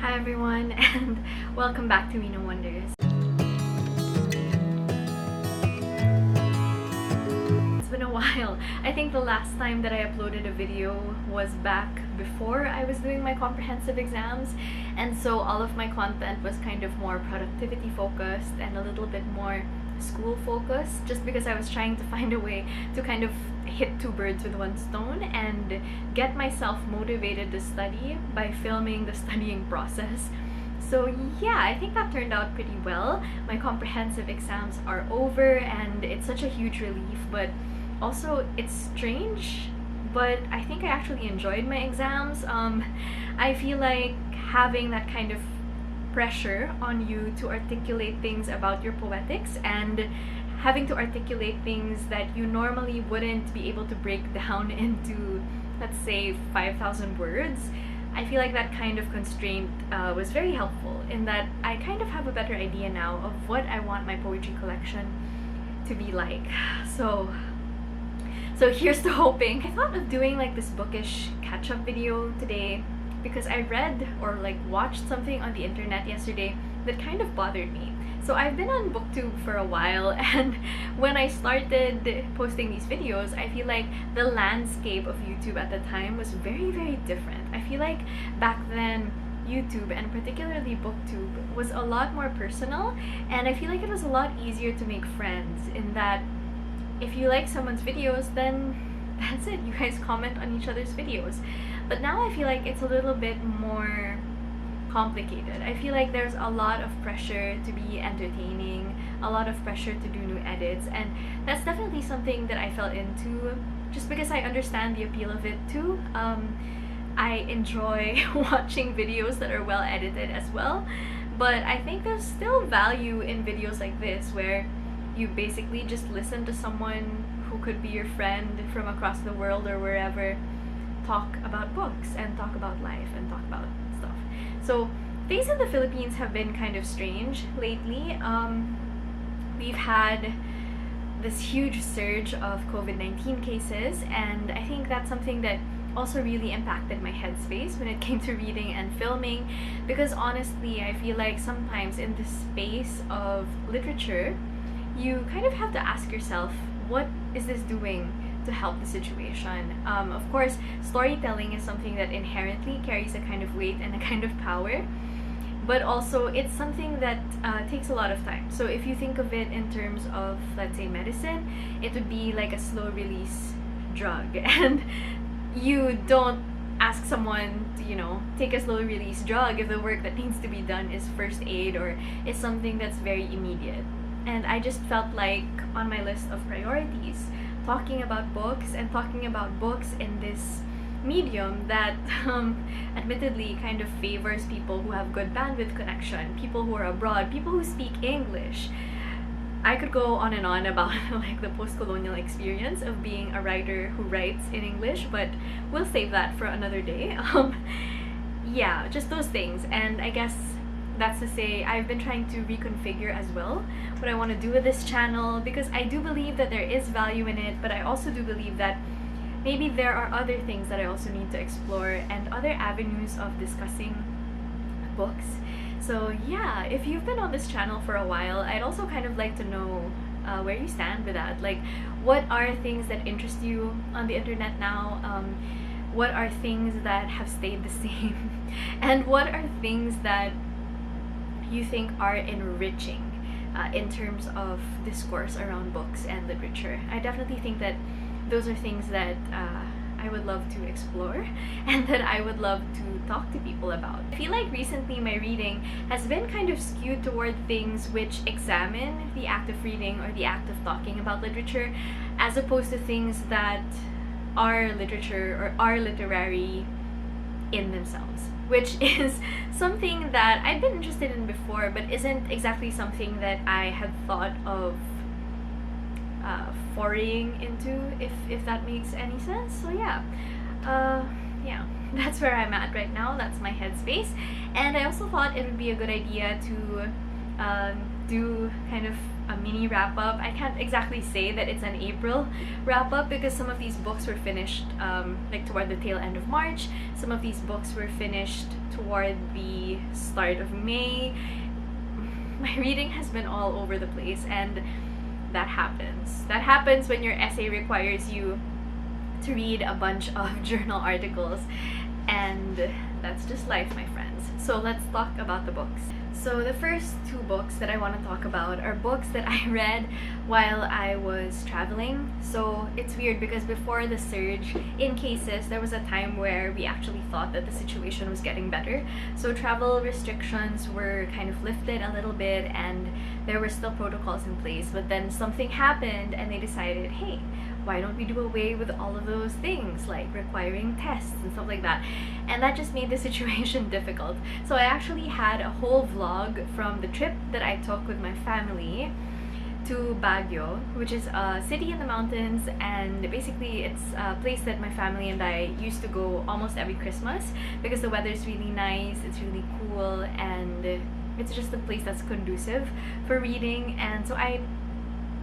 Hi everyone, and welcome back to Reno Wonders. It's been a while. I think the last time that I uploaded a video was back before I was doing my comprehensive exams, and so all of my content was kind of more productivity focused and a little bit more school focused, just because I was trying to find a way to kind of hit two birds with one stone and get myself motivated to study by filming the studying process. So yeah, I think that turned out pretty well. My comprehensive exams are over and it's such a huge relief, but also it's strange, but I think I actually enjoyed my exams. I feel like having that kind of pressure on you to articulate things about your poetics and having to articulate things that you normally wouldn't be able to break down into, let's say, 5,000 words. I feel like that kind of constraint was very helpful in that I kind of have a better idea now of what I want my poetry collection to be like. So here's to hoping. I thought of doing like this Bookish catch-up video today because I read or like watched something on the internet yesterday that kind of bothered me. So I've been on BookTube for a while, and when I started posting these videos, I feel like the landscape of YouTube at the time was very, very different. I feel like back then YouTube, and particularly BookTube, was a lot more personal, and I feel like it was a lot easier to make friends in that if you like someone's videos, then that's it, you guys comment on each other's videos. But now I feel like it's a little bit more complicated. I feel like there's a lot of pressure to be entertaining, a lot of pressure to do new edits, and that's definitely something that I fell into just because I understand the appeal of it too. I enjoy watching videos that are well edited as well, but I think there's still value in videos like this where you basically just listen to someone who could be your friend from across the world or wherever talk about books and talk about life and talk about stuff. So things in the Philippines have been kind of strange lately. We've had this huge surge of COVID-19 cases, and I think that's something that also really impacted my headspace when it came to reading and filming, because honestly I feel like sometimes in the space of literature you kind of have to ask yourself, what is this doing to help the situation? Of course, storytelling is something that inherently carries a kind of weight and a kind of power, but also it's something that takes a lot of time. So if you think of it in terms of, let's say, medicine, it would be like a slow release drug, and you don't ask someone to, take a slow release drug if the work that needs to be done is first aid or is something that's very immediate. And I just felt like on my list of priorities, talking about books and talking about books in this medium that admittedly kind of favors people who have good bandwidth connection, people who are abroad, people who speak English. I could go on and on about like the post-colonial experience of being a writer who writes in English, but we'll save that for another day. Yeah, just those things. And I guess that's to say, I've been trying to reconfigure as well what I want to do with this channel, because I do believe that there is value in it, but I also do believe that maybe there are other things that I also need to explore and other avenues of discussing books. So yeah, if you've been on this channel for a while, I'd also kind of like to know where you stand with that. Like, what are things that interest you on the internet now? What are things that have stayed the same? And what are things that you think are enriching in terms of discourse around books and literature? I definitely think that those are things that I would love to explore and that I would love to talk to people about. I feel like recently my reading has been kind of skewed toward things which examine the act of reading or the act of talking about literature, as opposed to things that are literature or are literary in themselves, which is something that I've been interested in before, but isn't exactly something that I had thought of foraying into, if that makes any sense. So yeah, that's where I'm at right now. That's my headspace, and I also thought it would be a good idea to do kind of a mini wrap-up. I can't exactly say that it's an April wrap-up because some of these books were finished like toward the tail end of March. Some of these books were finished toward the start of May. My reading has been all over the place, and that happens. That happens when your essay requires you to read a bunch of journal articles, and that's just life, my friends. So let's talk about the books. So the first two books that I want to talk about are books that I read while I was traveling. So it's weird because before the surge in cases, there was a time where we actually thought that the situation was getting better. So travel restrictions were kind of lifted a little bit and there were still protocols in place. But then something happened and they decided, hey, why don't we do away with all of those things like requiring tests and stuff like that? And that just made the situation difficult. So I actually had a whole vlog from the trip that I took with my family to Baguio, which is a city in the mountains, and basically it's a place that my family and I used to go almost every Christmas because the weather is really nice, it's really cool, and it's just a place that's conducive for reading. And so I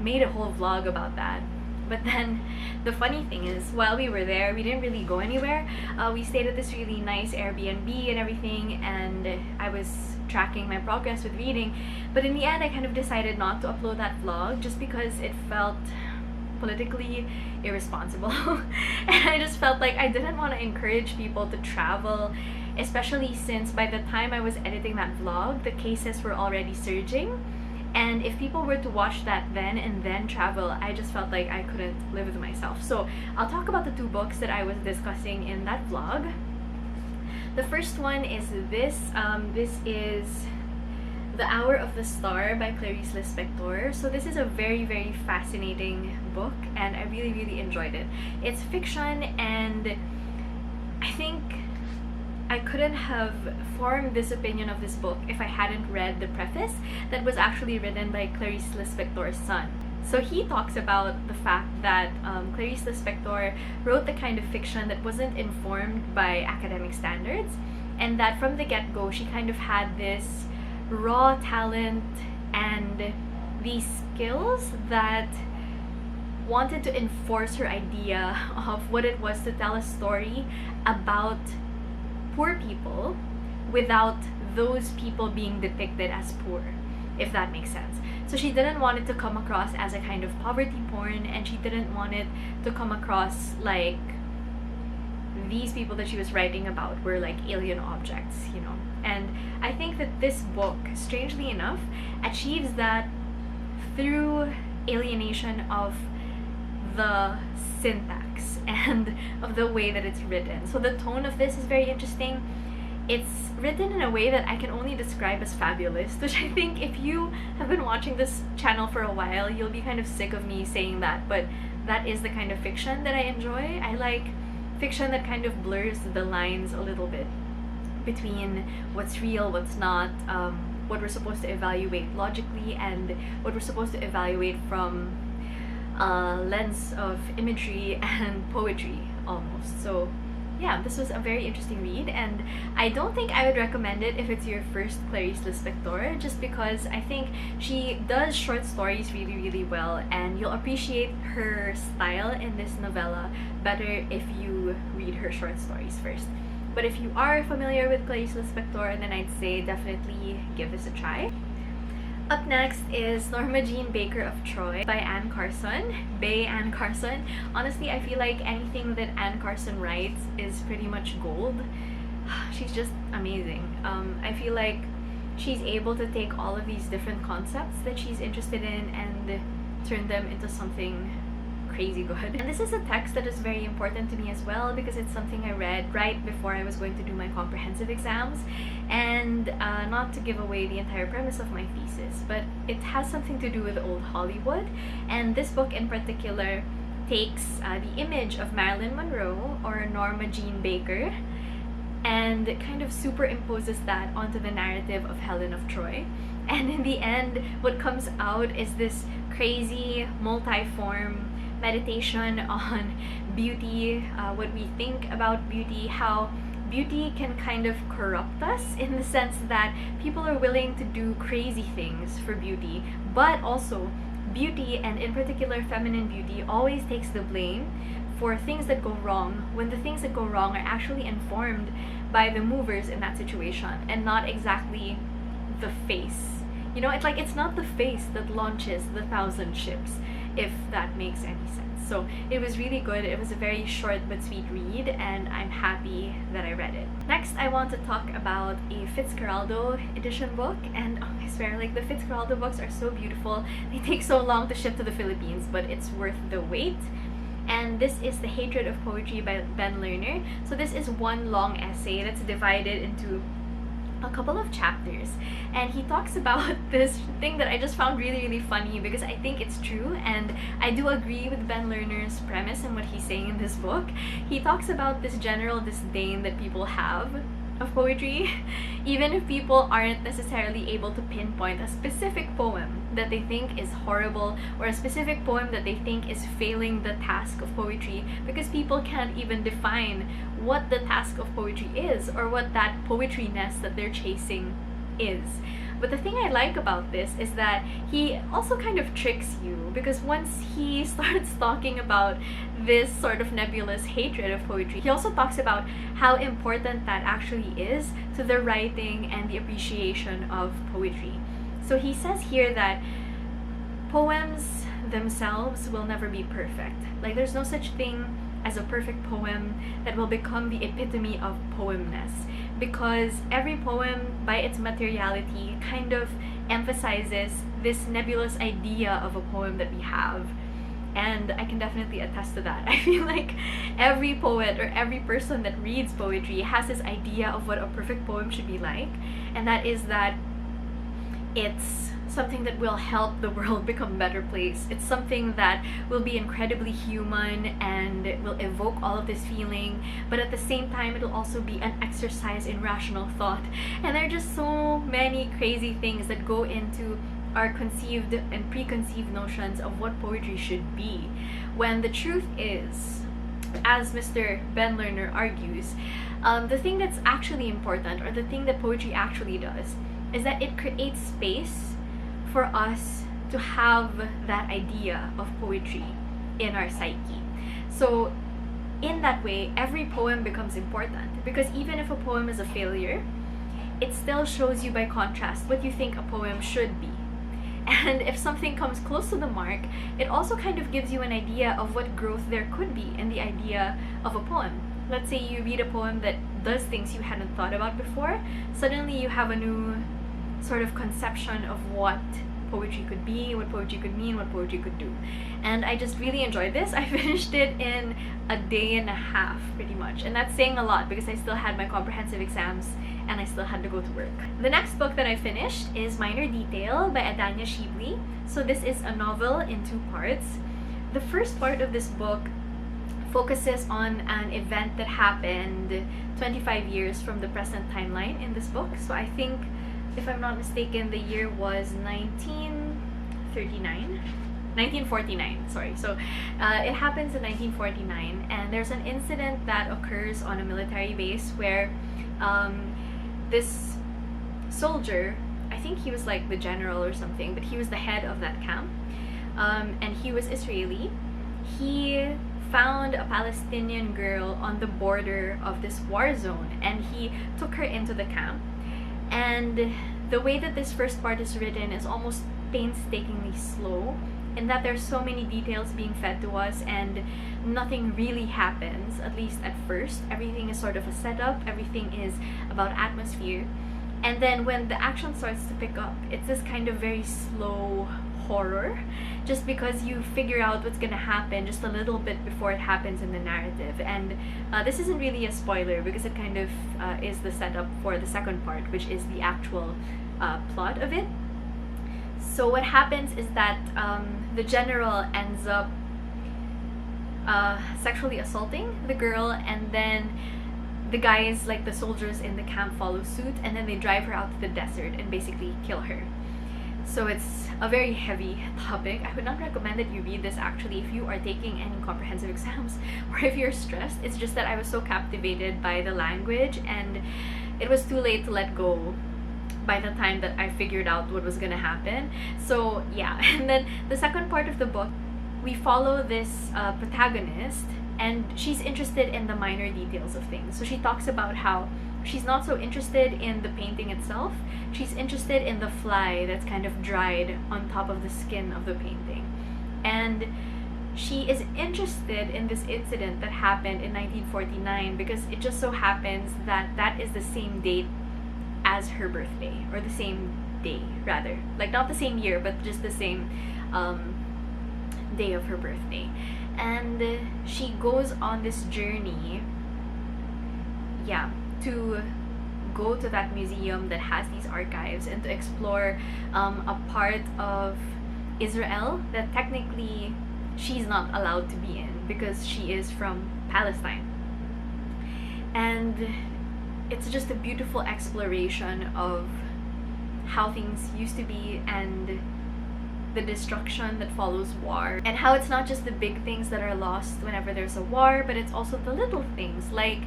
made a whole vlog about that. But then the funny thing is, while we were there, we didn't really go anywhere. We stayed at this really nice Airbnb and everything, and I was tracking my progress with reading. But in the end, I kind of decided not to upload that vlog just because it felt politically irresponsible. And I just felt like I didn't want to encourage people to travel, especially since by the time I was editing that vlog, the cases were already surging. And if people were to watch that then and then travel, I just felt like I couldn't live with myself. So I'll talk about the two books that I was discussing in that vlog. The first one is this. This is The Hour of the Star by Clarice Lispector. So this is a very, very fascinating book and I really, really enjoyed it. It's fiction, and I think I couldn't have formed this opinion of this book if I hadn't read the preface that was actually written by Clarice Lispector's son. So he talks about the fact that Clarice Lispector wrote the kind of fiction that wasn't informed by academic standards, and that from the get-go she kind of had this raw talent and these skills that wanted to enforce her idea of what it was to tell a story about poor people without those people being depicted as poor, if that makes sense. So she didn't want it to come across as a kind of poverty porn, and she didn't want it to come across like these people that she was writing about were like alien objects, you know. And I think that this book, strangely enough, achieves that through alienation of the syntax and of the way that it's written. So the tone of this is very interesting. It's written in a way that I can only describe as fabulous, which I think if you have been watching this channel for a while, you'll be kind of sick of me saying that, but that is the kind of fiction that I enjoy. I like fiction that kind of blurs the lines a little bit between what's real, what's not, what we're supposed to evaluate logically, and what we're supposed to evaluate from a lens of imagery and poetry almost. So yeah, this was a very interesting read, and I don't think I would recommend it if it's your first Clarice Lispector, just because I think she does short stories really, really well, and you'll appreciate her style in this novella better if you read her short stories first. But if you are familiar with Clarice Lispector, then I'd say definitely give this a try. Up next is Norma Jean Baker of Troy by Anne Carson. Anne Carson. Honestly, I feel like anything that Anne Carson writes is pretty much gold. She's just amazing. I feel like she's able to take all of these different concepts that she's interested in and turn them into something crazy good. And this is a text that is very important to me as well because it's something I read right before I was going to do my comprehensive exams, and not to give away the entire premise of my thesis, but it has something to do with old Hollywood, and this book in particular takes the image of Marilyn Monroe or Norma Jean Baker and kind of superimposes that onto the narrative of Helen of Troy. And in the end, what comes out is this crazy multi-form meditation on beauty, what we think about beauty, how beauty can kind of corrupt us, in the sense that people are willing to do crazy things for beauty, but also beauty, and in particular feminine beauty, always takes the blame for things that go wrong, when the things that go wrong are actually informed by the movers in that situation and not exactly the face. You know, it's not the face that launches the 1,000 ships, if that makes any sense. So it was really good. It was a very short but sweet read, and I'm happy that I read it. Next, I want to talk about a Fitzcarraldo edition book, and oh, I swear, like, the Fitzcarraldo books are so beautiful. They take so long to ship to the Philippines, but it's worth the wait. And this is The Hatred of Poetry by Ben Lerner. So this is one long essay that's divided into a couple of chapters, and he talks about this thing that I just found really funny, because I think it's true, and I do agree with Ben Lerner's premise and what he's saying in this book. He talks about this general disdain that people have of poetry, even if people aren't necessarily able to pinpoint a specific poem that they think is horrible, or a specific poem that they think is failing the task of poetry, because people can't even define what the task of poetry is, or what that poetryness that they're chasing is. But the thing I like about this is that he also kind of tricks you, because once he starts talking about this sort of nebulous hatred of poetry, he also talks about how important that actually is to the writing and the appreciation of poetry. So he says here that poems themselves will never be perfect. Like, there's no such thing as a perfect poem that will become the epitome of poemness, because every poem, by its materiality, kind of emphasizes this nebulous idea of a poem that we have. And I can definitely attest to that. I feel like every poet or every person that reads poetry has this idea of what a perfect poem should be like, and that is that it's something that will help the world become a better place. It's something that will be incredibly human and will evoke all of this feeling, but at the same time it'll also be an exercise in rational thought. And there are just so many crazy things that go into our conceived and preconceived notions of what poetry should be, when the truth is, as Mr. Ben Lerner argues, the thing that's actually important, or the thing that poetry actually does, is that it creates space for us to have that idea of poetry in our psyche. So in that way, every poem becomes important, because even if a poem is a failure, it still shows you by contrast what you think a poem should be. And if something comes close to the mark, it also kind of gives you an idea of what growth there could be in the idea of a poem. Let's say you read a poem that does things you hadn't thought about before, suddenly you have a new sort of conception of what poetry could be, what poetry could mean, what poetry could do. And I just really enjoyed this. I finished it in a day and a half, pretty much. And that's saying a lot, because I still had my comprehensive exams and I still had to go to work. The next book that I finished is Minor Detail by Adanya Shibli. So this is a novel in 2 parts. The first part of this book focuses on an event that happened 25 years from the present timeline in this book. So I think, if I'm not mistaken, the year was 1949, sorry. So it happens in 1949, and there's an incident that occurs on a military base where this soldier, I think he was like the general or something, but he was the head of that camp, and he was Israeli. He found a Palestinian girl on the border of this war zone, and he took her into the camp. And the way that this first part is written is almost painstakingly slow, in that there's so many details being fed to us and nothing really happens, at least at first. Everything is sort of a setup, everything is about atmosphere. And then when the action starts to pick up, it's this kind of very slow horror, just because you figure out what's gonna happen just a little bit before it happens in the narrative. And this isn't really a spoiler, because it kind of is the setup for the second part, which is the actual plot of it. So what happens is that the general ends up sexually assaulting the girl, and then the guys, like the soldiers in the camp, follow suit, and then they drive her out to the desert and basically kill her. So it's a very heavy topic. I would not recommend that you read this actually if you are taking any comprehensive exams or if you're stressed. It's just that I was so captivated by the language, and it was too late to let go by the time that I figured out what was gonna happen. So yeah, and then the second part of the book, we follow this protagonist, and she's interested in the minor details of things. So she talks about how she's not so interested in the painting itself. She's interested in the fly that's kind of dried on top of the skin of the painting. And she is interested in this incident that happened in 1949 because it just so happens that that is the same date as her birthday, or the same day rather. Like not the same year, but just the same day of her birthday. And she goes on this journey, yeah, to go to that museum that has these archives and to explore a part of Israel that technically she's not allowed to be in because she is from Palestine. And it's just a beautiful exploration of how things used to be and the destruction that follows war, and how it's not just the big things that are lost whenever there's a war, but it's also the little things like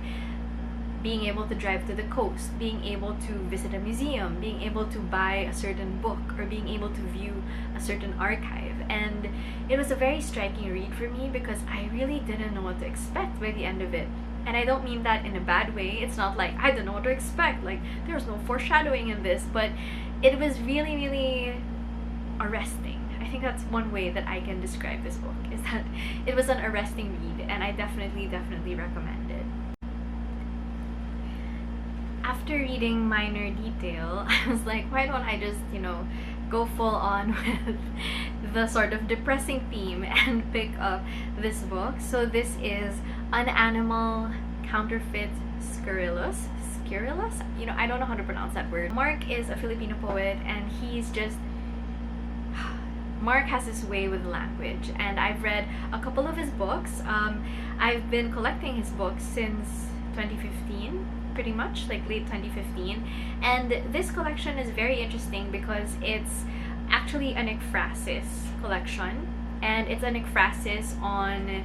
being able to drive to the coast, being able to visit a museum, being able to buy a certain book, or being able to view a certain archive. And it was a very striking read for me because I really didn't know what to expect by the end of it. And I don't mean that in a bad way. It's not like I don't know what to expect, like there was no foreshadowing in this, but it was really, really arresting. I think that's one way that I can describe this book, is that it was an arresting read, and I definitely recommend it. After reading Minor Detail, I was like, why don't I just, go full on with the sort of depressing theme and pick up this book. So this is An Animal Counterfeit Scurrilous. Scurrilous? I don't know how to pronounce that word. Mark is a Filipino poet, and he's just... Mark has his way with language, and I've read a couple of his books. I've been collecting his books since 2015, pretty much, like late 2015, and this collection is very interesting because it's actually an Anakrasis collection, and it's an Anakrasis on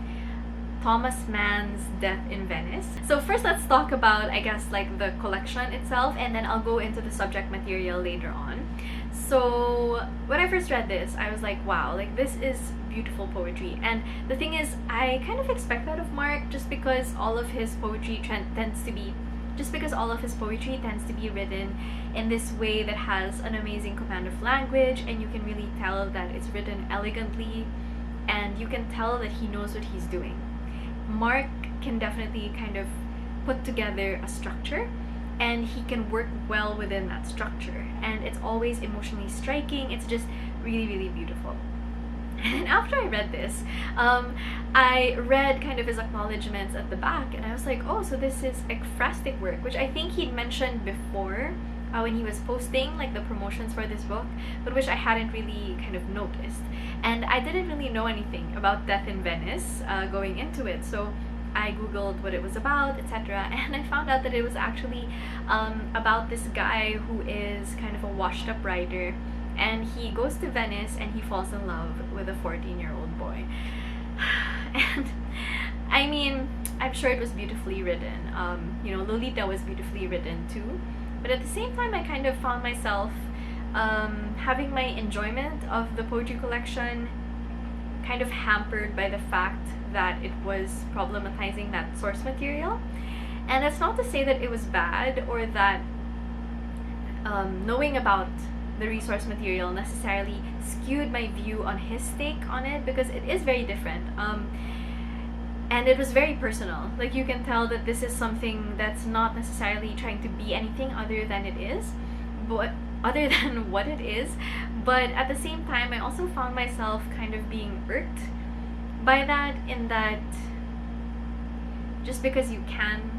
Thomas Mann's Death in Venice. So first let's talk about, I guess, like the collection itself, and then I'll go into the subject material later on. So when I first read this, I was like, wow, like this is beautiful poetry. And the thing is, I kind of expect that of Mark just because all of his poetry tends to be written in this way that has an amazing command of language, and you can really tell that it's written elegantly, and you can tell that he knows what he's doing. Mark can definitely kind of put together a structure, and he can work well within that structure, and it's always emotionally striking. It's just really, really beautiful. And after I read this, I read kind of his acknowledgements at the back, and I was like, oh, so this is ekphrastic work, which I think he'd mentioned before when he was posting like the promotions for this book, but which I hadn't really kind of noticed. And I didn't really know anything about Death in Venice going into it, so I googled what it was about, etc., and I found out that it was actually about this guy who is kind of a washed-up writer, and he goes to Venice and he falls in love with a 14-year-old boy. And I mean, I'm sure it was beautifully written. Lolita was beautifully written too, but at the same time I kind of found myself having my enjoyment of the poetry collection kind of hampered by the fact that it was problematizing that source material. And that's not to say that it was bad, or that knowing about the resource material necessarily skewed my view on his take on it, because it is very different. And it was very personal. Like, you can tell that this is something that's not necessarily trying to be anything other than it is, but other than what it is. But at the same time, I also found myself kind of being irked by that, in that just because you can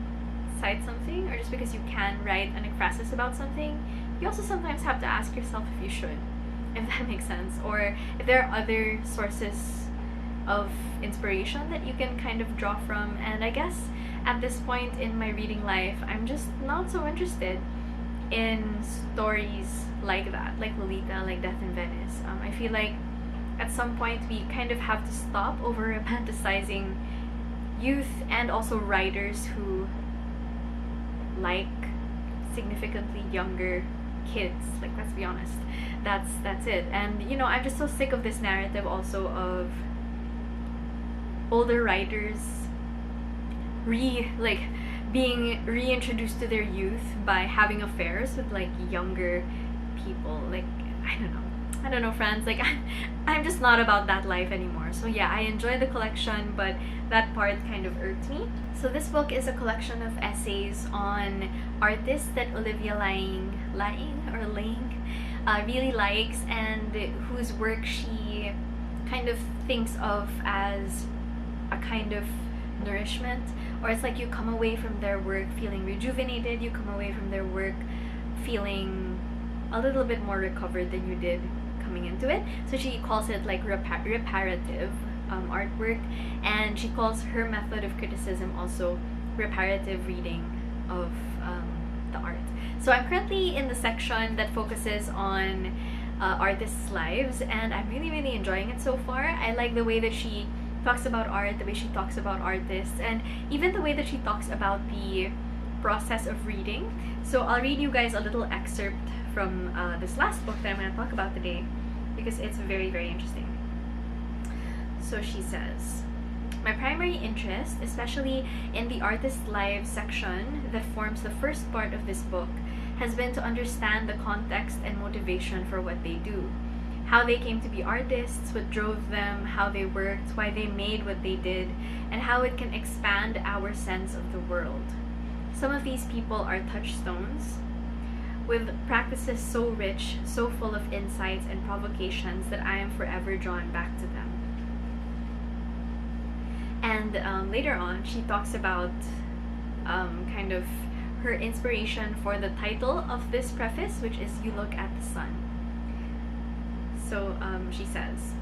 cite something, or just because you can write an ekphrasis about something, you also sometimes have to ask yourself if you should, if that makes sense, or if there are other sources of inspiration that you can kind of draw from. And I guess at this point in my reading life, I'm just not so interested in stories like that, like Lolita, like Death in Venice. I feel like at some point we kind of have to stop over romanticizing youth and also writers who like significantly younger kids. Like, let's be honest, that's it. And you know, I'm just so sick of this narrative also of older writers being reintroduced to their youth by having affairs with like younger people. Like, I don't know, friends. Like, I'm just not about that life anymore. So yeah, I enjoy the collection, but that part kind of irked me. So this book is a collection of essays on artists that Olivia Lang really likes, and whose work she kind of thinks of as a kind of nourishment, or it's like you come away from their work feeling rejuvenated, you come away from their work feeling a little bit more recovered than you did coming into it. So she calls it like reparative artwork, and she calls her method of criticism also reparative reading of the art. So I'm currently in the section that focuses on artists' lives, and I'm really enjoying it so far. I like the way that she talks about art, the way she talks about artists, and even the way that she talks about the process of reading. So I'll read you guys a little excerpt from this last book that I'm going to talk about today, because it's very interesting. So she says, "My primary interest, especially in the artist's lives section that forms the first part of this book, has been to understand the context and motivation for what they do. How they came to be artists, what drove them, how they worked, why they made what they did, and how it can expand our sense of the world. Some of these people are touchstones, with practices so rich, so full of insights and provocations that I am forever drawn back to them." And later on, she talks about kind of her inspiration for the title of this preface, which is "You Look at the Sun." So she says,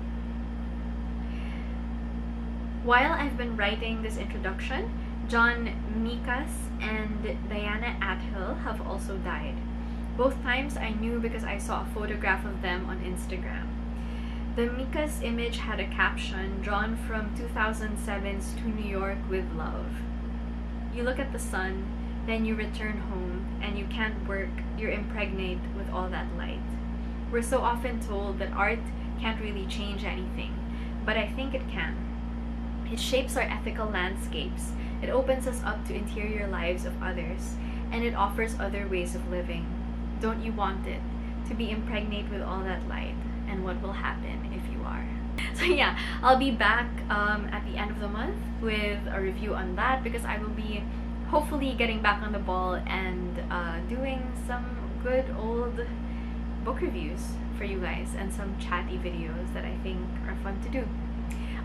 "While I've been writing this introduction, John Mikas and Diana Athill have also died. Both times I knew because I saw a photograph of them on Instagram. The Mikas image had a caption drawn from 2007's To New York with Love. You look at the sun, then you return home, and you can't work, you're impregnate with all that light. We're so often told that art can't really change anything, but I think it can. It shapes our ethical landscapes, it opens us up to interior lives of others, and it offers other ways of living. Don't you want it? To be impregnate with all that light, and what will happen if you are?" So yeah, I'll be back at the end of the month with a review on that, because I will be hopefully getting back on the ball and doing some good old book reviews for you guys, and some chatty videos that I think are fun to do.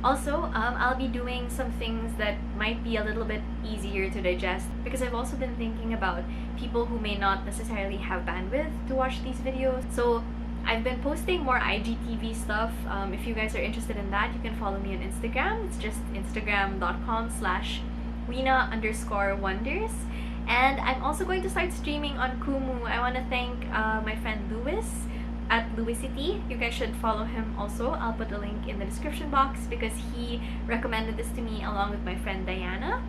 Also, I'll be doing some things that might be a little bit easier to digest, because I've also been thinking about people who may not necessarily have bandwidth to watch these videos. So I've been posting more IGTV stuff. If you guys are interested in that, you can follow me on Instagram. It's just instagram.com/Weena_wonders. And I'm also going to start streaming on Kumu. I want to thank my friend Louis at Louisity. You guys should follow him also. I'll put a link in the description box, because he recommended this to me along with my friend Diana.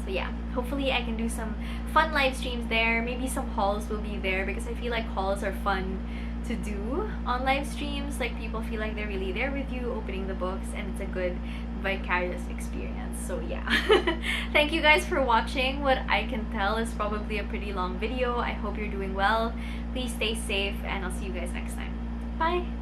So yeah, hopefully I can do some fun live streams there. Maybe some hauls will be there, because I feel like hauls are fun to do on live streams. Like, people feel like they're really there with you opening the books, and it's a good vicarious experience. So yeah. Thank you guys for watching. What I can tell is probably a pretty long video. I hope you're doing well. Please stay safe, and I'll see you guys next time. Bye!